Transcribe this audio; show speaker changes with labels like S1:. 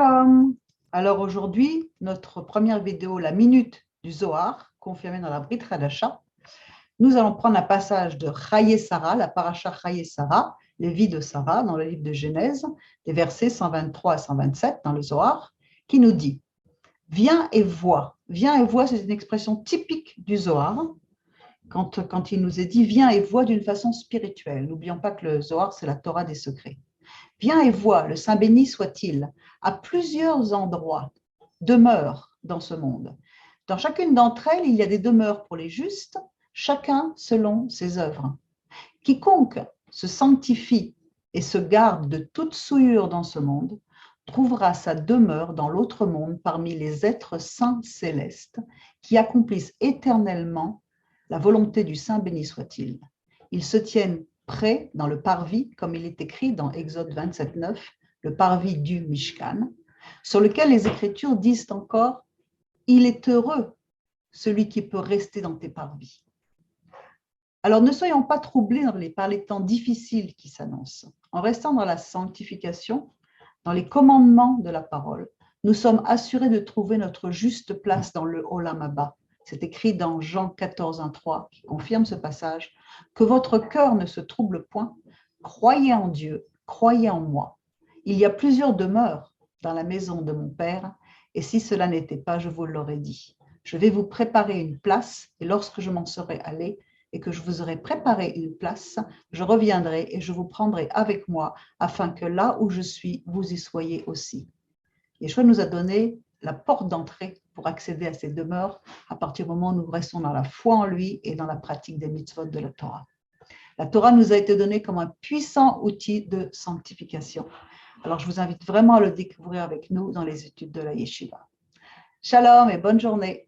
S1: Shalom. Alors aujourd'hui, notre première vidéo, la minute du Zohar, confirmée dans la Brit Hadasha. Nous allons prendre un passage de Chaye Sarah, la paracha Chaye Sarah, les vies de Sarah, dans le livre de Genèse, des versets 123 à 127 dans le Zohar, qui nous dit « Viens et vois ». Viens et vois, c'est une expression typique du Zohar, quand il nous est dit « Viens et vois » d'une façon spirituelle. N'oublions pas que le Zohar, c'est la Torah des secrets. Viens et vois, le Saint béni soit-il, à plusieurs endroits, demeure dans ce monde. Dans chacune d'entre elles, il y a des demeures pour les justes, chacun selon ses œuvres. Quiconque se sanctifie et se garde de toute souillure dans ce monde, trouvera sa demeure dans l'autre monde parmi les êtres saints célestes qui accomplissent éternellement la volonté du Saint béni soit-il. Ils se tiennent près dans le parvis, comme il est écrit dans Exode 27, 9, le parvis du Mishkan, sur lequel les Écritures disent encore « Il est heureux celui qui peut rester dans tes parvis ». Alors ne soyons pas troublés par les temps difficiles qui s'annoncent. En restant dans la sanctification, dans les commandements de la parole, nous sommes assurés de trouver notre juste place dans le Olam Haba. C'est écrit dans Jean 14, 1, 3, qui confirme ce passage, que votre cœur ne se trouble point, croyez en Dieu, croyez en moi. Il y a plusieurs demeures dans la maison de mon Père, et si cela n'était pas, je vous l'aurais dit. Je vais vous préparer une place, et lorsque je m'en serai allé, et que je vous aurai préparé une place, je reviendrai et je vous prendrai avec moi, afin que là où je suis, vous y soyez aussi. Yeshua nous a donné la porte d'entrée pour accéder à ces demeures à partir du moment où nous restons dans la foi en lui et dans la pratique des mitzvot de la Torah. La Torah nous a été donnée comme un puissant outil de sanctification. Alors je vous invite vraiment à le découvrir avec nous dans les études de la Yeshiva. Shalom et bonne journée.